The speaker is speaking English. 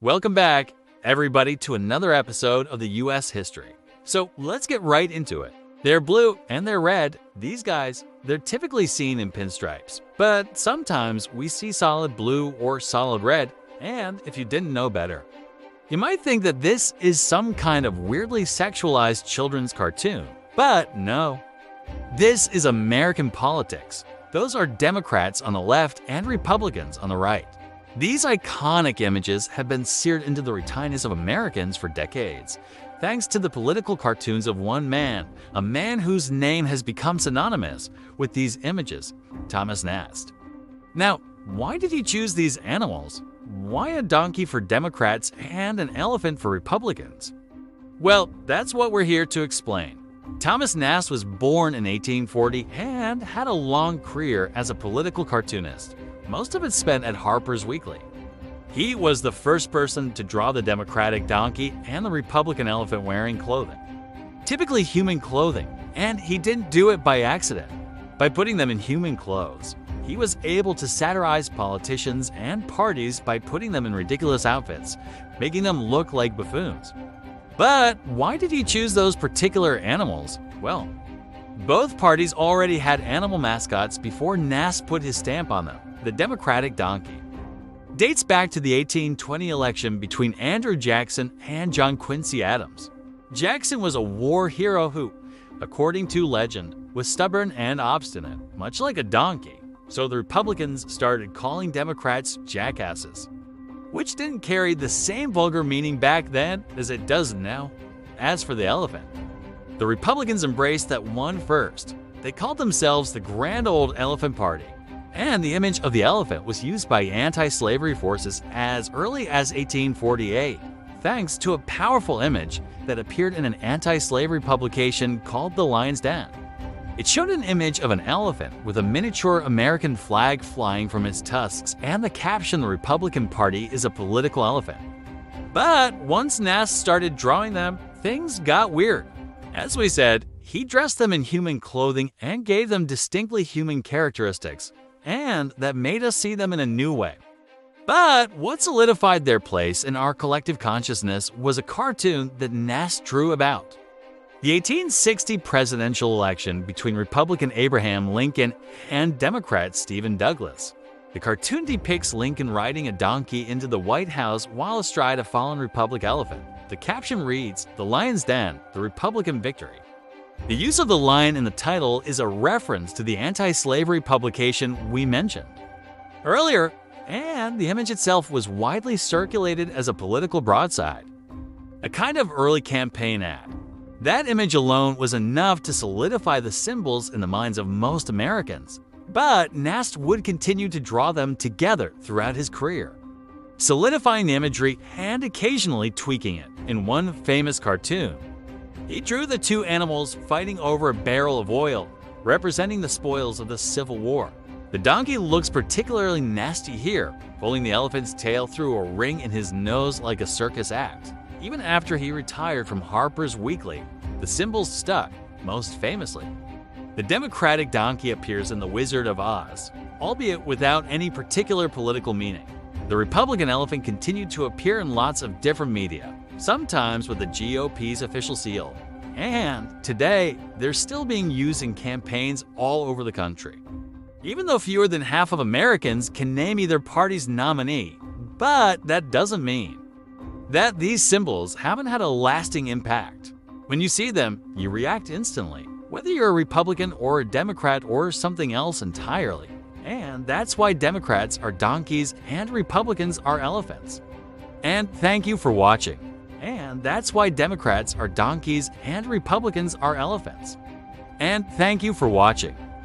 Welcome back, everybody, to another episode of the U.S. history. So let's get right into it. They're blue and they're red. These guys, they're typically seen in pinstripes, but sometimes we see solid blue or solid red, and if you didn't know better. You might think that this is some kind of weirdly sexualized children's cartoon, but no. This is American politics. Those are Democrats on the left and Republicans on the right. These iconic images have been seared into the retinas of Americans for decades, thanks to the political cartoons of one man, a man whose name has become synonymous with these images, Thomas Nast. Now, why did he choose these animals? Why a donkey for Democrats and an elephant for Republicans? Well, that's what we're here to explain. Thomas Nast was born in 1840 and had a long career as a political cartoonist, most of it spent at Harper's Weekly. He was the first person to draw the Democratic donkey and the Republican elephant wearing clothing, typically human clothing, and he didn't do it by accident. By putting them in human clothes, he was able to satirize politicians and parties by putting them in ridiculous outfits, making them look like buffoons. But why did he choose those particular animals? Well, both parties already had animal mascots before Nast put his stamp on them. The Democratic donkey dates back to the 1820 election between Andrew Jackson and John Quincy Adams. Jackson was a war hero who, according to legend, was stubborn and obstinate, much like a donkey. So the Republicans started calling Democrats jackasses, which didn't carry the same vulgar meaning back then as it does now. As for the elephant, the Republicans embraced that one first. They called themselves the Grand Old Elephant Party, and the image of the elephant was used by anti-slavery forces as early as 1848, thanks to a powerful image that appeared in an anti-slavery publication called The Lion's Den. It showed an image of an elephant with a miniature American flag flying from its tusks and the caption, "The Republican Party is a political elephant." But once Nast started drawing them, things got weird. As we said, he dressed them in human clothing and gave them distinctly human characteristics, and that made us see them in a new way. But what solidified their place in our collective consciousness was a cartoon that Nast drew about. The 1860 presidential election between Republican Abraham Lincoln and Democrat Stephen Douglas. The cartoon depicts Lincoln riding a donkey into the White House while astride a fallen Republican elephant. The caption reads, "The Lion's Den, the Republican victory." The use of the lion in the title is a reference to the anti-slavery publication we mentioned earlier, and the image itself was widely circulated as a political broadside, a kind of early campaign ad. That image alone was enough to solidify the symbols in the minds of most Americans, but Nast would continue to draw them together throughout his career, solidifying the imagery and occasionally tweaking it. In one famous cartoon, he drew the two animals fighting over a barrel of oil, representing the spoils of the Civil War. The donkey looks particularly nasty here, pulling the elephant's tail through a ring in his nose like a circus act. Even after he retired from Harper's Weekly, the symbols stuck, most famously. The Democratic donkey appears in The Wizard of Oz, albeit without any particular political meaning. The Republican elephant continued to appear in lots of different media, sometimes with the GOP's official seal. And today, they're still being used in campaigns all over the country. Even though fewer than half of Americans can name either party's nominee, but that doesn't mean that these symbols haven't had a lasting impact. When you see them, you react instantly, whether you're a Republican or a Democrat or something else entirely. And that's why Democrats are donkeys and Republicans are elephants. And thank you for watching. And that's why Democrats are donkeys and Republicans are elephants. And thank you for watching.